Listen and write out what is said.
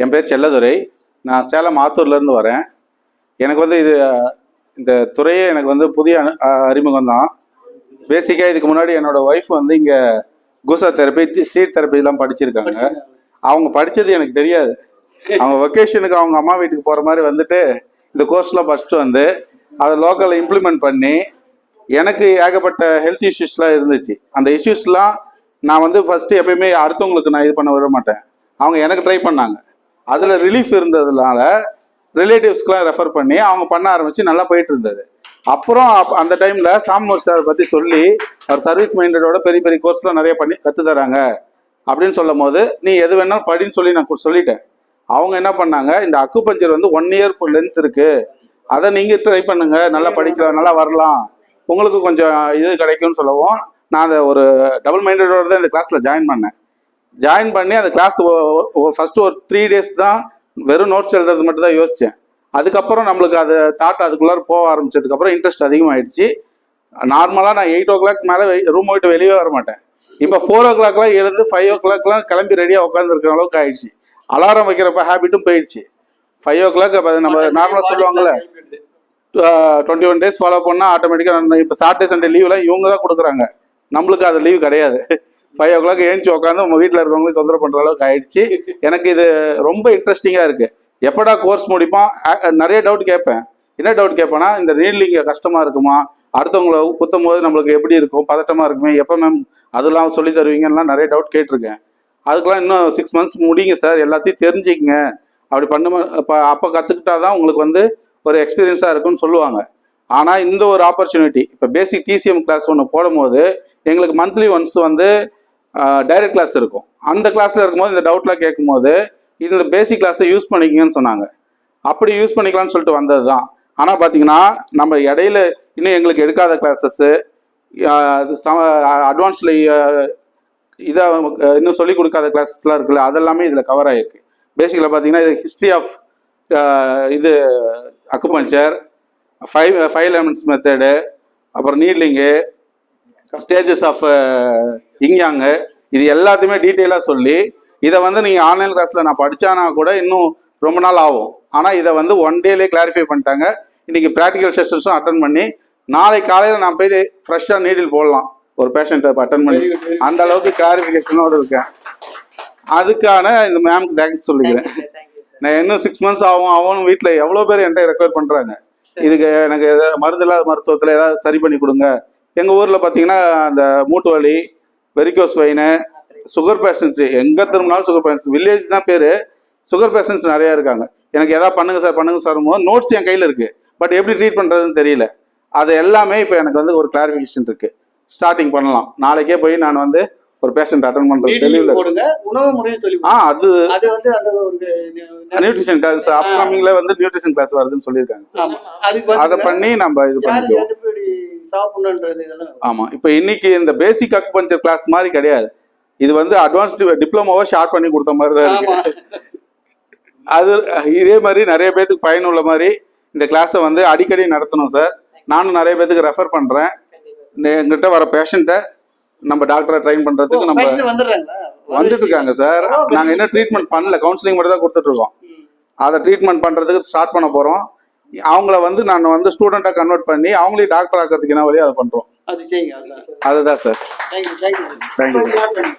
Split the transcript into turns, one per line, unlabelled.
என் பேர் செல்லதுரை. நான் சேலம் ஆத்தூர்லேருந்து வரேன். எனக்கு வந்து இந்த துறையே எனக்கு வந்து புதிய அறிமுகம் தான். பேசிக்காக இதுக்கு முன்னாடி என்னோட ஒய்ஃப் வந்து இங்கே கூசா தெரப்பி, ஸ்ட்ரீட் தெரப்பிலாம் படிச்சிருக்காங்க. அவங்க படித்தது எனக்கு தெரியாது. அவங்க வெக்கேஷனுக்கு அவங்க அம்மா வீட்டுக்கு போகிற மாதிரி வந்துட்டு இந்த கோர்ஸ்லாம் ஃபஸ்ட்டு வந்து அதை லோக்கலில் இம்ப்ளிமெண்ட் பண்ணி எனக்கு ஏகப்பட்ட ஹெல்த் இஷ்யூஸ்லாம் இருந்துச்சு. அந்த இஷ்யூஸ்லாம் நான் வந்து ஃபஸ்ட்டு எப்பயுமே அடுத்தவங்களுக்கு நான் இது பண்ண விட மாட்டேன். அவங்க எனக்கு ட்ரை பண்ணாங்க. அதில் ரிலீஃப் இருந்ததுனால ரிலேட்டிவ்ஸ்க்கெலாம் ரெஃபர் பண்ணி அவங்க பண்ண ஆரம்பித்து நல்லா போயிட்டு இருந்தது. அப்புறம் அந்த டைமில் சாமூர் சார் பற்றி சொல்லி அவர் சர்வீஸ் மைண்டடோட பெரிய பெரிய கோர்ஸ்லாம் நிறைய பண்ணி கற்றுத்தராங்க அப்படின்னு சொல்லும் போது நீ எது வேணாலும் படின்னு சொல்லி நான் சொல்லிட்டேன். அவங்க என்ன பண்ணாங்க, இந்த அக்குபஞ்சர் வந்து 1 இயர் லென்த் இருக்குது, அதை நீங்கள் ட்ரை பண்ணுங்க, நல்லா படிக்கலாம், நல்லா வரலாம், உங்களுக்கு கொஞ்சம் இது கிடைக்கும்னு சொல்லவும் நான் அதை ஒரு டபுள் மைண்டடோட தான் இந்த கிளாஸில் ஜாயின் பண்ணி அந்த கிளாஸ் ஃபஸ்ட்டு ஒரு 3 days தான் வெறும் நோட்ஸ் எழுதுறது மட்டும் தான் யோசித்தேன். அதுக்கப்புறம் நம்மளுக்கு அது தாட் அதுக்குள்ளார போக ஆரம்பிச்சதுக்கப்புறம் இன்ட்ரெஸ்ட் அதிகமாகிடுச்சு. நார்மலாக நான் 8 o'clock மேலே ரூம் விட்டு வெளியே வர மாட்டேன். இப்போ 4 o'clockலாம் எழுந்து 5 o'clockலாம் கிளம்பி ரெடியாக உட்காந்துருக்கிற அளவுக்கு ஆயிடுச்சு. அலாரம் வைக்கிறப்ப ஹேபிட்டும் போயிடுச்சு. 5 o'clock நம்ம நார்மலாக சொல்லுவாங்கள்ல 21 days ஃபாலோ பண்ணால் ஆட்டோமேட்டிக்காக இப்போ சாட்டர்டே சண்டே லீவ்லாம் இவங்க தான் கொடுக்குறாங்க, நம்மளுக்கு அது லீவ் கிடையாது. 5 o'clock ஏஞ்சி உட்காந்து உங்கள் வீட்டில் இருக்கிறவங்களையும் தொந்தரவு பண்ணுற அளவுக்கு ஆயிடுச்சு. எனக்கு இது ரொம்ப இன்ட்ரெஸ்டிங்காக இருக்குது. எப்படா கோர்ஸ் முடிப்பான், நிறைய டவுட் கேட்பேன். என்ன டவுட் கேட்பேன்னா, இந்த நீட்லிங்க கஷ்டமாக இருக்குமா, அடுத்தவங்களை குத்தும் போது நம்மளுக்கு எப்படி இருக்கும், பதட்டமாக இருக்குமே, எப்போ மேம் அதெல்லாம் சொல்லி தருவீங்கன்னா நிறைய டவுட் கேட்டிருக்கேன். அதுக்கெலாம் இன்னும் 6 months முடிங்க சார், எல்லாத்தையும் தெரிஞ்சுக்கங்க, அப்படி பண்ணுமா அப்போ கற்றுக்கிட்டா தான் உங்களுக்கு வந்து ஒரு எக்ஸ்பீரியன்ஸாக இருக்குன்னு சொல்லுவாங்க. ஆனால் இந்த ஒரு ஆப்பர்ச்சுனிட்டி இப்போ பேசிக் TCM கிளாஸ் ஒன்று போடும் போது எங்களுக்கு மந்த்லி ஒன்ஸ் வந்து டைரக்ட் கிளாஸ் இருக்கும். அந்த கிளாஸில் இருக்கும்போது இந்த டவுட்லாம் கேட்கும்போது இந்த பேசிக் கிளாஸை யூஸ் பண்ணிக்கிங்கன்னு சொன்னாங்க. அப்படி யூஸ் பண்ணிக்கலாம்னு சொல்லிட்டு வந்தது தான். ஆனால் பார்த்தீங்கன்னா நம்ம இடையில இன்னும் எங்களுக்கு எடுக்காத கிளாஸஸ்ஸு, அட்வான்ஸில் இதை இன்னும் சொல்லிக் கொடுக்காத கிளாஸஸ்லாம் இருக்குல்ல, அதெல்லாமே இதில் கவர் ஆகிருக்கு. பேசிக்கில் பார்த்தீங்கன்னா இது ஹிஸ்ட்ரி ஆஃப் இது அக்குபஞ்சர், 5 elements மெத்தடு, அப்புறம் நீட்லிங்கு, ஸ்டேஜஸ் ஆஃப் இங்யாங்கு, இது எல்லாத்தையுமே டீட்டெயிலாக சொல்லி இதை வந்து நீங்கள் ஆன்லைன் கிளாஸில் நான் படித்தானா கூட இன்னும் ரொம்ப நாள் ஆகும். ஆனால் இதை வந்து 1 dayலே கிளாரிஃபை பண்ணிட்டாங்க. இன்றைக்கி ப்ராக்டிக்கல் செஷன்ஸும் அட்டன் பண்ணி நாளைக்கு காலையில் நான் போய் ஃப்ரெஷ்ஷாக நீடில் போடலாம் ஒரு பேஷண்ட்டை அட்டன் பண்ணி. அந்த அளவுக்கு கிளாரிஃபிகேஷனோடு இருக்கேன். அதுக்கான இந்த மேம்க்கு தேங்க்ஸ் சொல்லிக்கிறேன். நான் இன்னும் 6 months ஆகும் வீட்டில் எவ்வளோ பேர் என்கிட்ட ரெக்வயர் பண்ணுறாங்க, இதுக்கு எனக்கு மருந்து இல்லாத மருத்துவத்தில் ஏதாவது சரி பண்ணி கொடுங்க. எங்கள் ஊரில் பார்த்தீங்கன்னா அந்த மூட்டு வலி, வெரிகோஸ் வெயின், சுகர் பேஷண்ட்ஸு, எங்கே திரும்பினாலும் சுகர் பேஷண்ட்ஸ், வில்லேஜ் தான் பேர், சுகர் பேஷண்ட்ஸ் நிறையா இருக்காங்க. எனக்கு எதாவது பண்ணுங்க சார் நோட்ஸ் என் கையில் இருக்குது, பட் எப்படி ட்ரீட் பண்ணுறதுன்னு தெரியல. அது எல்லாமே இப்போ எனக்கு வந்து ஒரு கிளாரிஃபிகேஷன் இருக்குது. ஸ்டார்டிங் பண்ணலாம். நாளைக்கே போய் நான் வந்து ஒரு பேஷண்ட் அட்டன் பண்ணுறது
உணவு முறையும் சொல்லி
அது வந்து நியூட்ரிஷன் கிளாஸ் அப்கமிங்ல வந்து நியூட்ரிஷன் கிளாஸ் வருதுன்னு சொல்லியிருக்காங்க. அதை பண்ணி நம்ம இது பண்ணிக்குவோம். ஆமாம், இப்போ இன்னைக்கு இந்த பேசிக் அக்குபஞ்சர் கிளாஸ் மாதிரி கிடையாது. இது வந்து அட்வான்ஸ்டு டிப்ளமோவை ஷார்ட் பண்ணி கொடுத்த மாதிரி தான் இருக்கு. அது இதே மாதிரி நிறைய பேருக்கு பயனுள்ள மாதிரி இந்த கிளாஸை வந்து அடிக்கடி நடத்தணும் சார். நானும் நிறைய பேருக்கு ரெஃபர் பண்ணுறேன். எங்கிட்ட வர பேஷண்ட்டை நம்ம டாக்டரை ட்ரெயின் பண்ணுறதுக்கு நம்ம வந்துட்டு இருக்காங்க சார். நாங்கள் இன்னும் ட்ரீட்மெண்ட் பண்ணல, கவுன்சிலிங் மட்டும் தான் கொடுத்துட்ருக்கோம். அதை ட்ரீட்மெண்ட் பண்ணுறதுக்கு ஸ்டார்ட் பண்ண போகிறோம். அவங்கள வந்து நான் வந்து ஸ்டூடெண்ட்டாக கன்வெர்ட் பண்ணி அவங்களையும் டாக்டர் ஆக்கிறதுக்கு என்ன வழியாக அதை பண்ணுறோம். அதுதான் சார். தேங்க்யூ.